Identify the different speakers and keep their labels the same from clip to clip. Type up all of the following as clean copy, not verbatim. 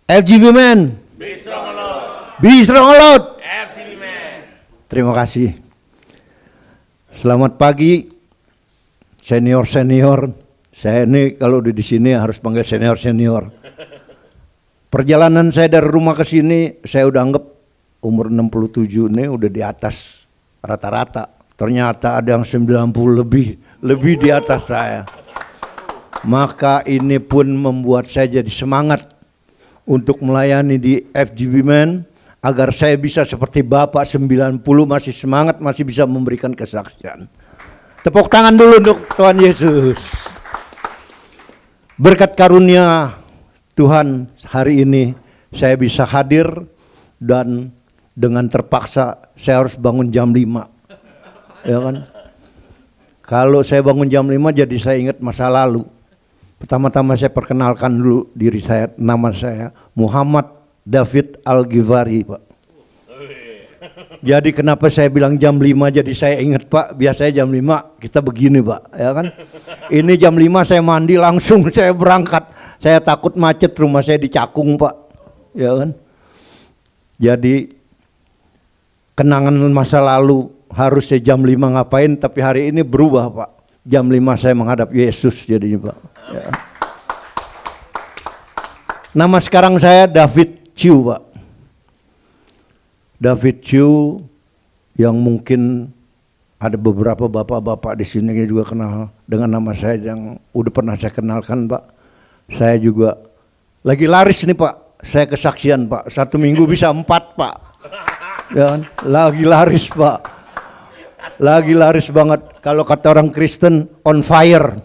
Speaker 1: FGB Man. Be strong Lord.
Speaker 2: FGB Man.
Speaker 1: Terima kasih. Selamat pagi, senior. Saya ini kalau di sini harus panggil senior. Perjalanan saya dari rumah ke sini, saya udah anggap umur 67 ini udah di atas rata-rata. Ternyata ada yang 90 lebih di atas saya. Maka ini pun membuat saya jadi semangat untuk melayani di FGB Man, agar saya bisa seperti Bapak 90 masih semangat, masih bisa memberikan kesaksian. Tepuk tangan dulu untuk Tuhan Yesus. Berkat karunia Tuhan hari ini saya bisa hadir, dan dengan terpaksa saya harus bangun jam 5. Ya kan? Kalau saya bangun jam 5 jadi saya ingat masa lalu. Pertama-tama saya perkenalkan dulu diri saya, nama saya Muhammad David Al-Ghifari, Pak. Jadi kenapa saya bilang jam 5 jadi saya ingat, Pak, biasanya jam 5 kita begini, Pak, ya kan? Ini jam 5 saya mandi langsung saya berangkat. Saya takut macet, rumah saya di Cakung, Pak, ya kan? Jadi kenangan masa lalu harusnya jam 5 ngapain, tapi hari ini berubah, Pak. Jam 5 saya menghadap Yesus jadinya, Pak. Ya. Nama sekarang saya David Chiu, Pak. David Chiu yang mungkin ada beberapa bapak-bapak di sini juga kenal dengan nama saya yang udah pernah saya kenalkan, Pak. Saya juga lagi laris nih, Pak. Saya kesaksian, Pak. 1 minggu bisa 4, Pak. Ya kan? Lagi laris, Pak. Lagi laris banget. Kalau kata orang Kristen, on fire.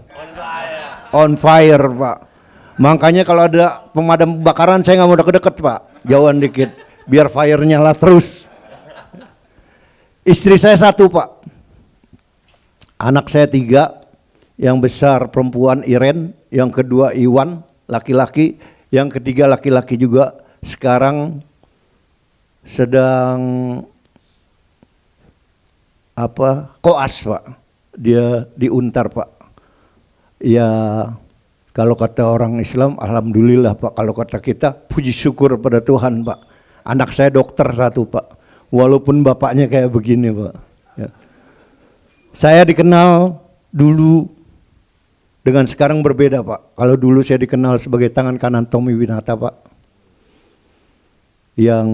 Speaker 1: On fire, Pak. Makanya kalau ada pemadam kebakaran saya nggak mau deket-deket, Pak. Jauhan dikit, biar fire nyala terus. Istri saya 1, Pak. Anak saya 3. Yang besar perempuan Iren, yang kedua Iwan, laki-laki, yang ketiga laki-laki juga. Sekarang sedang koas, Pak. Dia diuntar, Pak. Ya kalau kata orang Islam, alhamdulillah, Pak. Kalau kata kita, puji syukur pada Tuhan, Pak. Anak saya dokter 1, Pak. Walaupun bapaknya kayak begini, Pak. Ya. Saya dikenal dulu dengan sekarang berbeda, Pak. Kalau dulu saya dikenal sebagai tangan kanan Tommy Winata, Pak. Yang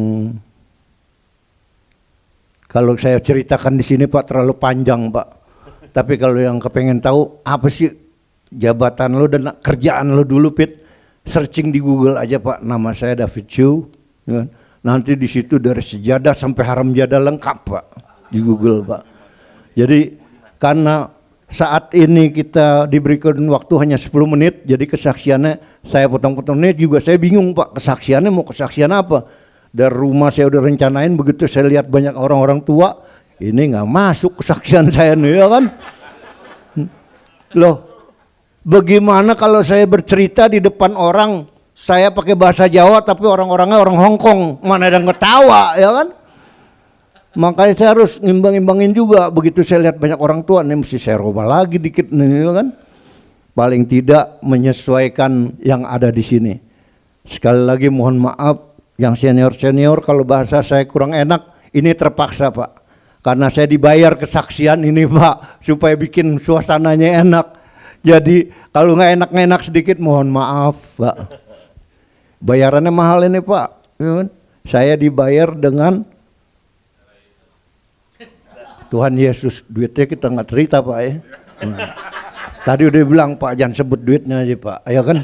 Speaker 1: kalau saya ceritakan di sini, Pak, terlalu panjang, Pak. Tapi kalau yang kepengen tahu apa sih jabatan lo dan kerjaan lo dulu, Pit, searching di Google aja, Pak. Nama saya David Chiu. Ya. Nanti di situ dari sejadah sampai haram jadah lengkap, Pak, di Google, Pak. Jadi karena saat ini kita diberikan waktu hanya 10 menit, jadi kesaksiannya saya potong-potong ini juga saya bingung, Pak. Kesaksiannya mau kesaksian apa? Dari rumah saya udah rencanain, begitu saya lihat banyak orang-orang tua, ini nggak masuk kesaksian saya nih, ya kan? Loh, bagaimana kalau saya bercerita di depan orang, saya pakai bahasa Jawa tapi orang-orangnya orang Hong Kong, mana ada yang ketawa, ya kan? Makanya saya harus ngimbang-imbangin juga. Begitu saya lihat banyak orang tua, nih mesti saya rubah lagi dikit nih, ya kan? Paling tidak menyesuaikan yang ada di sini. Sekali lagi mohon maaf, yang senior kalau bahasa saya kurang enak, ini terpaksa, Pak. Karena saya dibayar kesaksian ini, Pak, supaya bikin suasananya enak. Jadi kalau nggak enak-enak sedikit mohon maaf, Pak. Bayarannya mahal ini, Pak. Saya dibayar dengan Tuhan Yesus. Duitnya kita nggak cerita, Pak, ya. Tadi udah bilang, Pak, jangan sebut duitnya aja, Pak. Ayo kan.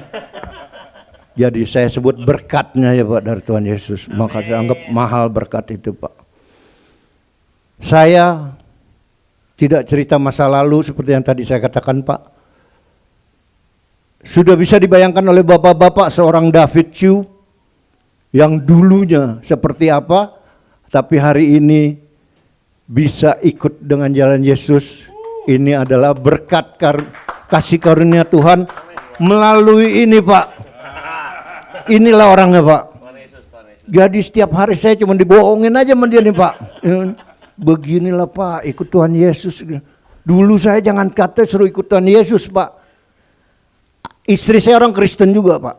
Speaker 1: Jadi saya sebut berkatnya, ya, Pak, dari Tuhan Yesus. Maka saya anggap mahal berkat itu, Pak. Saya tidak cerita masa lalu seperti yang tadi saya katakan, Pak. Sudah bisa dibayangkan oleh bapak-bapak seorang David Chiu yang dulunya seperti apa, tapi hari ini bisa ikut dengan jalan Yesus. Ini adalah berkat kasih karunia Tuhan melalui ini, Pak. Inilah orangnya, Pak. Jadi setiap hari saya cuma dibohongin aja sama dia nih, Pak. Beginilah, Pak, ikut Tuhan Yesus. Dulu saya jangan kata suruh ikut Tuhan Yesus, Pak. Istri saya orang Kristen juga Pak.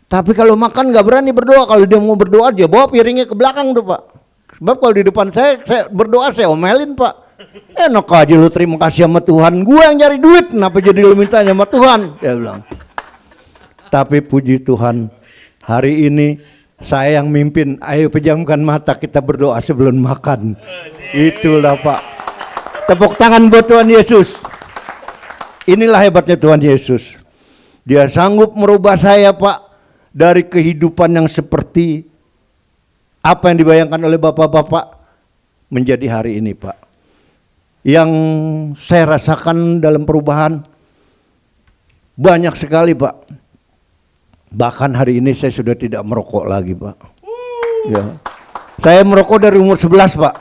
Speaker 1: Tapi kalau makan nggak berani berdoa. Kalau dia mau berdoa dia bawa piringnya ke belakang tuh Pak. Sebab kalau di depan saya berdoa saya omelin Pak. Enak aja lu terima kasih sama Tuhan. Gue yang cari duit, kenapa jadi lu mintanya sama Tuhan? Dia bilang. Tapi puji Tuhan, hari ini saya yang mimpin. Ayo pejamkan mata kita berdoa sebelum makan. Itulah Pak. Tepuk tangan buat Tuhan Yesus. Inilah hebatnya Tuhan Yesus. Dia sanggup merubah saya Pak. Dari kehidupan yang seperti apa yang dibayangkan oleh bapak-bapak menjadi hari ini Pak. Yang saya rasakan dalam perubahan banyak sekali Pak. Bahkan hari ini saya sudah tidak merokok lagi Pak. Ya. Saya merokok dari umur 11 Pak.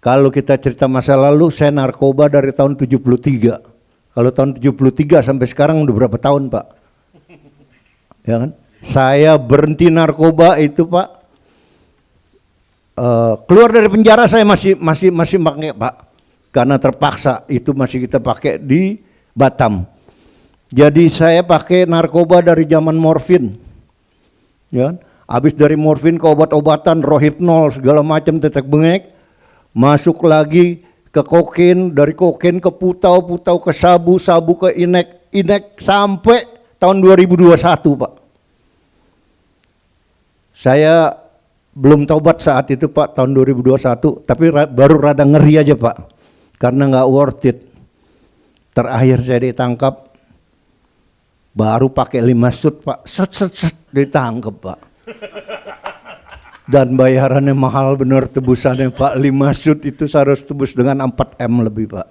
Speaker 1: Kalau kita cerita masa lalu saya narkoba dari tahun 73. Kalau tahun 73 sampai sekarang udah berapa tahun Pak? Ya kan? Saya berhenti narkoba itu Pak. Keluar dari penjara saya masih pakai Pak. Karena terpaksa itu masih kita pakai di Batam. Jadi saya pakai narkoba dari zaman morfin. Ya kan? Habis dari morfin ke obat-obatan, rohypnol segala macam tetek bengek. Masuk lagi ke kokain, dari kokain ke putau ke sabu ke inek sampai tahun 2021 Pak. Saya belum taubat saat itu Pak, tahun 2021, tapi baru rada ngeri aja Pak, karena nggak worth it. Terakhir saya ditangkap, baru pakai 5 shoot Pak, set ditangkap Pak. Dan bayarannya mahal bener tebusannya Pak, 5 shoot itu saya harus tebus dengan 4M lebih Pak.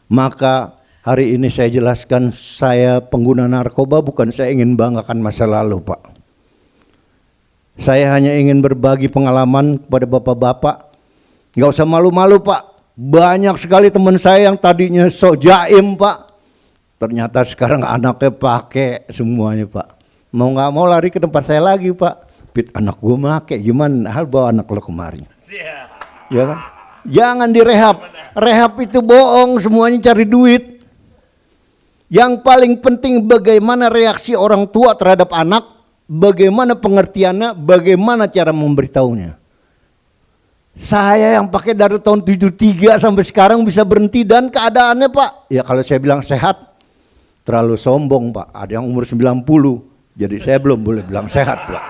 Speaker 1: Maka hari ini saya jelaskan, saya pengguna narkoba bukan saya ingin banggakan masa lalu Pak. Saya hanya ingin berbagi pengalaman kepada bapak-bapak. Nggak usah malu-malu Pak. Banyak sekali teman saya yang tadinya sok jaim Pak. Ternyata sekarang anaknya pakai semuanya Pak. Mau nggak mau lari ke tempat saya lagi Pak. Pit, anak gue make, gimana hal bawa anak lo kemarin. Ya kan? Jangan direhab. Rehab itu bohong, semuanya cari duit. Yang paling penting bagaimana reaksi orang tua terhadap anak, bagaimana pengertiannya, bagaimana cara memberitahunya. Saya yang pakai dari tahun 73 sampai sekarang bisa berhenti, dan keadaannya Pak, ya kalau saya bilang sehat, terlalu sombong Pak. Ada yang umur 90, jadi saya belum boleh bilang sehat Pak.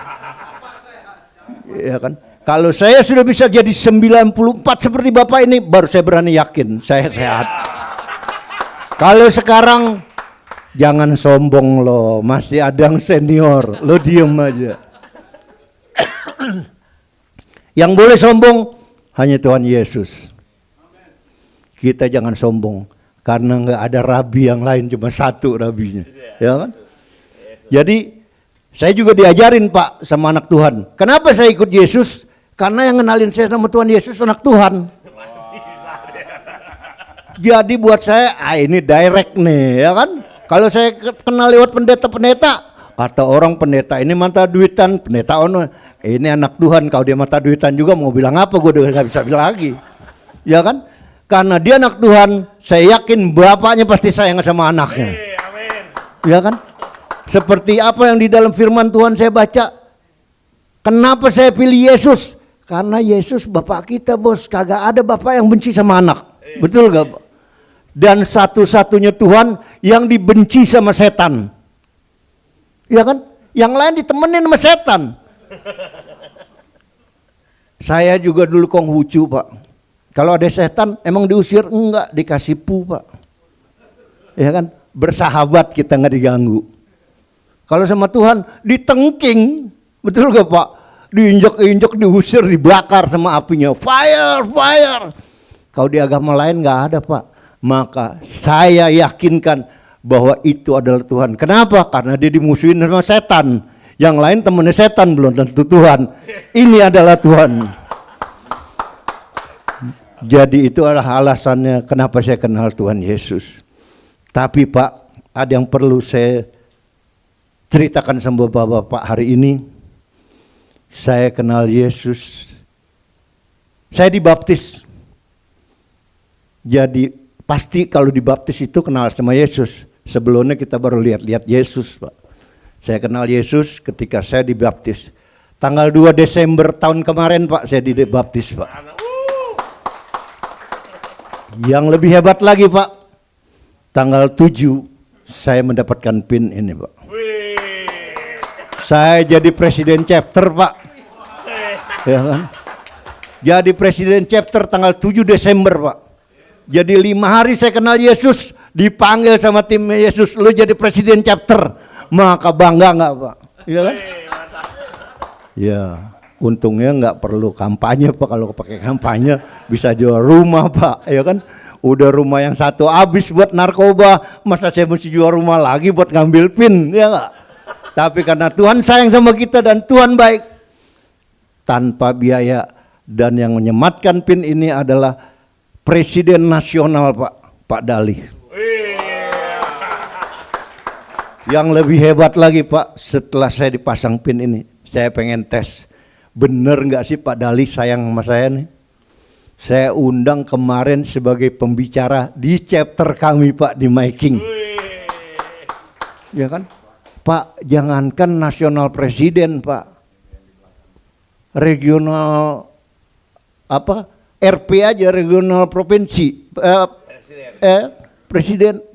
Speaker 1: Ya kan? Kalau saya sudah bisa jadi 94 seperti Bapak ini, baru saya berani yakin saya sehat. Kalau sekarang jangan sombong loh, masih ada yang senior, lo diem aja. Yang boleh sombong hanya Tuhan Yesus. Kita jangan sombong, karena nggak ada rabi yang lain, cuma satu rabinya, ya kan? Jadi saya juga diajarin Pak sama anak Tuhan. Kenapa saya ikut Yesus? Karena yang kenalin saya sama Tuhan Yesus anak Tuhan. Jadi buat saya, ini direct nih, ya kan? Kalau saya kenal lewat pendeta-pendeta, kata orang pendeta ini mata duitan, pendeta ono, ini anak Tuhan. Kalau dia mata duitan juga mau bilang apa, gue udah gak bisa bilang lagi, ya kan? Karena dia anak Tuhan, saya yakin bapaknya pasti sayang sama anaknya, ya kan? Seperti apa yang di dalam firman Tuhan saya baca. Kenapa saya pilih Yesus? Karena Yesus bapak kita bos, kagak ada bapak yang benci sama anak, betul gak? Dan satu-satunya Tuhan yang dibenci sama setan, ya kan? Yang lain ditemenin sama setan. Saya juga dulu Konghucu Pak. Kalau ada setan emang diusir? Enggak, dikasih pu Pak, ya kan? Bersahabat, kita nggak diganggu. Kalau sama Tuhan ditengking, betul gak Pak? Diinjak-injak, diusir, dibakar sama apinya, fire, fire. Kalau di agama lain nggak ada Pak. Maka saya yakinkan bahwa itu adalah Tuhan. Kenapa? Karena dia dimusuhin sama setan. Yang lain temannya setan, belum tentu Tuhan. Ini adalah Tuhan. Jadi itu adalah alasannya kenapa saya kenal Tuhan Yesus. Tapi Pak, ada yang perlu saya ceritakan sama bapak-bapak hari ini. Saya kenal Yesus, saya dibaptis. Jadi pasti kalau dibaptis itu kenal sama Yesus. Sebelumnya kita baru lihat Yesus, Pak. Saya kenal Yesus ketika saya dibaptis. Tanggal 2 Desember tahun kemarin, Pak, saya dibaptis, Pak. Yang lebih hebat lagi, Pak, tanggal 7 saya mendapatkan PIN ini, Pak. Saya jadi presiden chapter, Pak. Ya kan? Jadi presiden chapter tanggal 7 Desember, Pak. Jadi 5 hari saya kenal Yesus, dipanggil sama tim Yesus, lu jadi presiden chapter. Maka bangga nggak, Pak? Ya kan? Ya, untungnya nggak perlu kampanye, Pak. Kalau pakai kampanye bisa jual rumah, Pak. Ya kan? Udah rumah yang satu habis buat narkoba, masa saya mesti jual rumah lagi buat ngambil PIN, ya nggak? Tapi karena Tuhan sayang sama kita dan Tuhan baik, tanpa biaya, dan yang menyematkan PIN ini adalah Presiden Nasional, Pak Dali. Yang lebih hebat lagi, Pak, setelah saya dipasang PIN ini, saya pengen tes, bener nggak sih Pak Dali sayang sama saya nih? Saya undang kemarin sebagai pembicara di chapter kami, Pak, di Making. Ya kan? Pak, jangankan nasional presiden, Pak. Regional apa? RP aja, regional provinsi. Presiden,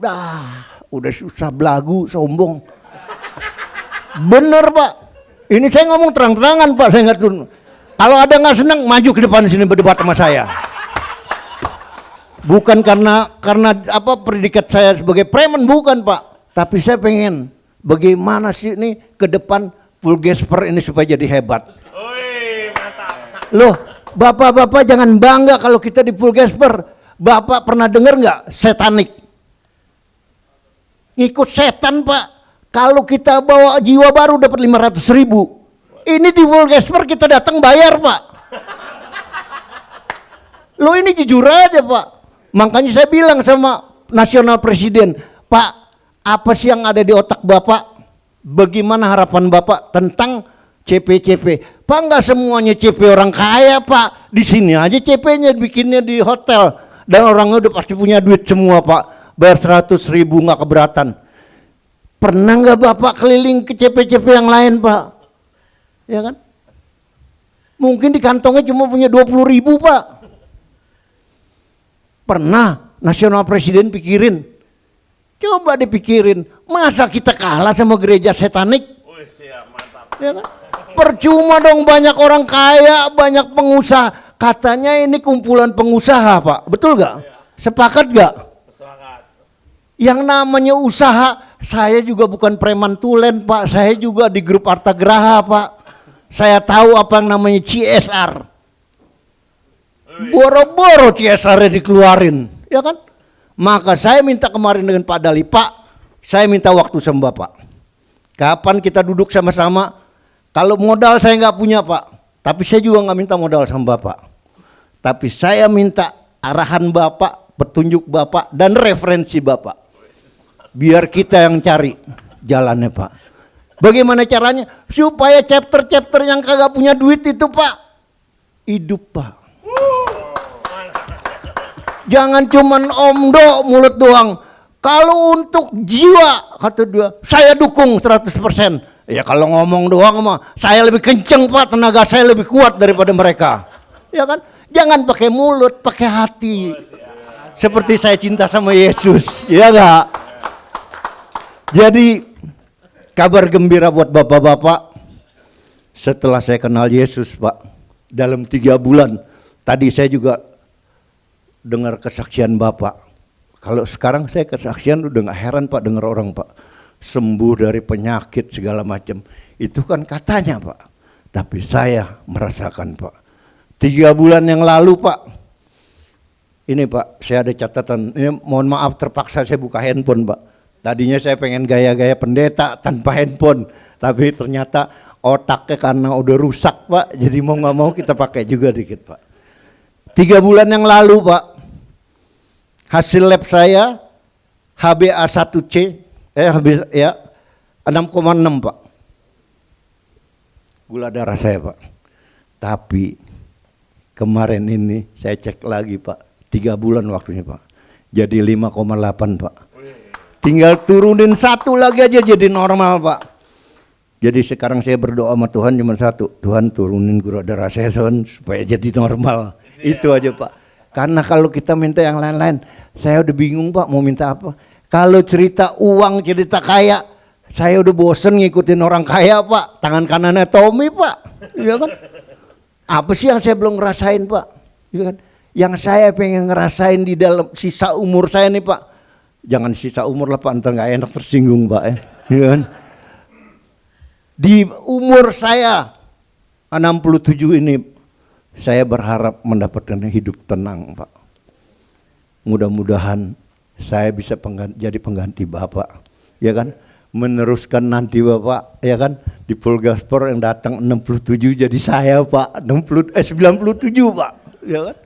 Speaker 1: udah susah belagu, sombong. Bener, Pak. Ini saya ngomong terang-terangan, Pak, saya nggak turun. Kalau ada nggak senang, maju ke depan sini berdebat sama saya. Bukan karena apa predikat saya sebagai preman, bukan, Pak. Tapi saya pengen bagaimana sih ini ke depan Pulgesper ini supaya jadi hebat. Loh, bapak-bapak jangan bangga kalau kita di Pulgesper. Bapak pernah dengar nggak setanik? Ngikut setan, Pak. Kalau kita bawa jiwa baru dapat 500.000. Ini di Pulgesper kita datang bayar, Pak. Lo ini jujur aja, Pak. Makanya saya bilang sama nasional presiden, Pak, apa sih yang ada di otak Bapak? Bagaimana harapan Bapak tentang CP-CP? Pak, nggak semuanya CP orang kaya, Pak. Di sini aja CP-nya bikinnya di hotel. Dan orangnya udah pasti punya duit semua, Pak. Bayar 100.000 nggak keberatan. Pernah nggak Bapak keliling ke CP-CP yang lain, Pak? Ya kan? Mungkin di kantongnya cuma punya 20.000, Pak. Pernah nasional presiden pikirin? Coba dipikirin, masa kita kalah sama gereja setanik? Ya kan? Percuma dong, banyak orang kaya, banyak pengusaha. Katanya ini kumpulan pengusaha, Pak. Betul gak? Sepakat gak? Yang namanya usaha, saya juga bukan preman tulen, Pak. Saya juga di grup Arta Graha, Pak. Saya tahu apa yang namanya CSR. Boro-boro CSR-nya dikeluarin, ya kan? Maka saya minta kemarin dengan Pak Dali, Pak, saya minta waktu sama Bapak. Kapan kita duduk sama-sama? Kalau modal saya nggak punya, Pak, tapi saya juga nggak minta modal sama Bapak. Tapi saya minta arahan Bapak, petunjuk Bapak, dan referensi Bapak. Biar kita yang cari jalannya, Pak. Bagaimana caranya? Supaya chapter-chapter yang kagak punya duit itu, Pak, hidup, Pak. Jangan cuman omdo mulut doang. Kalau untuk jiwa, kata dia, saya dukung 100%. Ya kalau ngomong doang mah, saya lebih kenceng, Pak, tenaga saya lebih kuat daripada mereka. Ya kan? Jangan pakai mulut, pakai hati. Seperti saya cinta sama Yesus, ya enggak? Jadi kabar gembira buat bapak-bapak, setelah saya kenal Yesus, Pak, dalam 3 bulan, tadi saya juga dengar kesaksian Bapak. Kalau sekarang saya kesaksian udah gak heran, Pak, dengar orang, Pak, sembuh dari penyakit segala macam. Itu kan katanya, Pak. Tapi saya merasakan, Pak. 3 bulan yang lalu, Pak, ini, Pak, saya ada catatan. Ini mohon maaf terpaksa saya buka handphone, Pak. Tadinya saya pengen gaya-gaya pendeta tanpa handphone, tapi ternyata otaknya karena udah rusak, Pak, jadi mau nggak mau kita pakai juga dikit, Pak. 3 bulan yang lalu, Pak, hasil lab saya HbA1c, 6,6, Pak, gula darah saya, Pak. Tapi kemarin ini saya cek lagi, Pak, 3 bulan waktunya, Pak, jadi 5,8, Pak. Tinggal turunin satu lagi aja jadi normal Pak. Jadi sekarang saya berdoa sama Tuhan cuma satu, Tuhan turunin gula darah saya Tuhan supaya jadi normal. Itu aja Pak. Karena kalau kita minta yang lain-lain, saya udah bingung Pak mau minta apa. Kalau cerita uang, cerita kaya, saya udah bosen ngikutin orang kaya Pak. Tangan kanannya Tommy Pak, ya kan? Apa sih yang saya belum ngerasain Pak? Ya kan? Yang saya pengen ngerasain di dalam sisa umur saya nih Pak. Jangan sisa umur lah Pak, ntar gak enak tersinggung Pak ya. Ya kan? Di umur saya 67 ini, saya berharap mendapatkan hidup tenang Pak. Mudah-mudahan saya bisa jadi pengganti Bapak, ya kan? Meneruskan nanti Bapak, ya kan? Di Polgaspor yang datang 67 jadi saya Pak, 97 Pak, ya kan?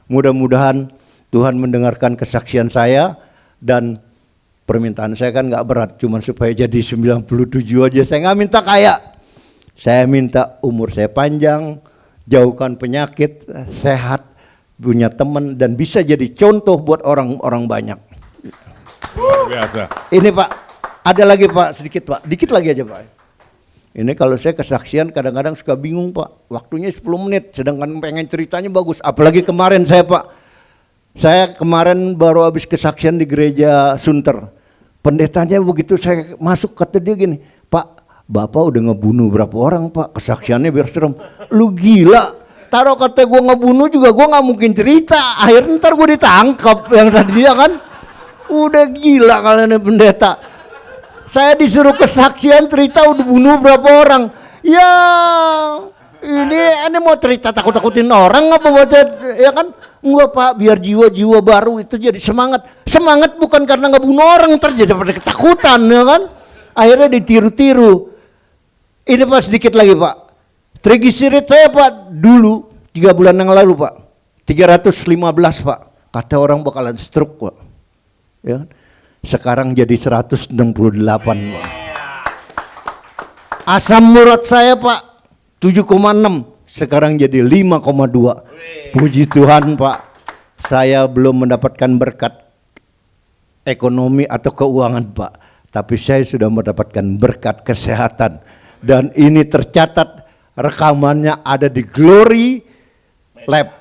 Speaker 1: Mudah-mudahan Tuhan mendengarkan kesaksian saya dan permintaan saya kan nggak berat, cuma supaya jadi 97 aja. Saya nggak minta kaya, saya minta umur saya panjang, jauhkan penyakit, sehat, punya teman dan bisa jadi contoh buat orang-orang banyak.
Speaker 2: Luar biasa.
Speaker 1: Ini Pak, ada lagi Pak, sedikit Pak, dikit lagi aja Pak. Ini kalau saya kesaksian kadang-kadang suka bingung Pak, waktunya 10 menit, sedangkan pengen ceritanya bagus. Apalagi kemarin saya Pak, saya kemarin baru habis kesaksian di gereja Sunter. Pendetanya begitu saya masuk kata dia gini, Pak, Bapak udah ngebunuh berapa orang Pak, kesaksiannya biar serem. Lu gila, taruh kata gue ngebunuh juga gue gak mungkin cerita, akhirnya ntar gue ditangkap yang tadi dia kan. Udah gila kalian pendeta. Saya disuruh kesaksian cerita udah bunuh berapa orang. Ya ini mau cerita takut-takutin orang apa buat ya kan? Enggak Pak, biar jiwa-jiwa baru itu jadi semangat. Semangat bukan karena ngebunuh orang, terjadi pada ketakutan ya kan? Akhirnya ditiru-tiru. Ini Pak sedikit lagi Pak. Triglycerid saya Pak dulu 3 bulan yang lalu Pak 315 Pak. Kata orang bakalan stroke Pak. Ya kan? Sekarang jadi 168 Pak. Asam urat saya Pak 7,6 sekarang jadi 5,2. Puji Tuhan Pak, saya belum mendapatkan berkat ekonomi atau keuangan Pak, tapi saya sudah mendapatkan berkat kesehatan dan ini tercatat rekamannya ada di Glory Lab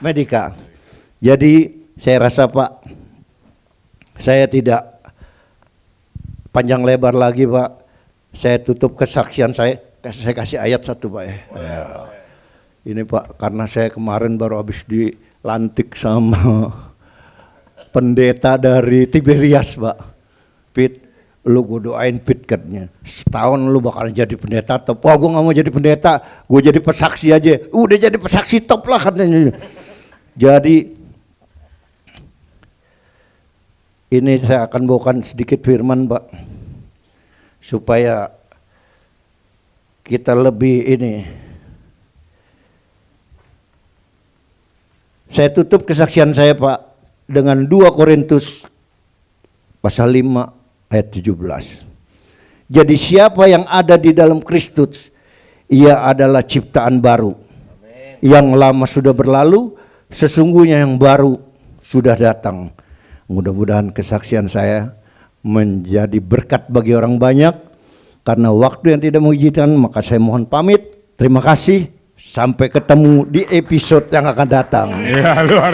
Speaker 1: Medica. Jadi saya rasa Pak, saya tidak panjang lebar lagi Pak. Saya tutup kesaksian saya kasih ayat satu Pak ya. Ini Pak, karena saya kemarin baru habis dilantik sama pendeta dari Tiberias Pak. Pit, lu gue doain Pit katanya, setahun lu bakal jadi pendeta top. Wah gue gak mau jadi pendeta, gue jadi pesaksi aja. Udah jadi pesaksi top lah katanya. Jadi ini saya akan bawakan sedikit firman Pak, supaya kita lebih ini. Saya tutup kesaksian saya Pak dengan 2 Korintus pasal 5 ayat 17. Jadi siapa yang ada di dalam Kristus, ia adalah ciptaan baru. Amen. Yang lama sudah berlalu, sesungguhnya yang baru sudah datang. Mudah-mudahan kesaksian saya menjadi berkat bagi orang banyak. Karena waktu yang tidak mengizinkan, maka saya mohon pamit. Terima kasih. Sampai ketemu di episode yang akan datang.
Speaker 2: Ya, luar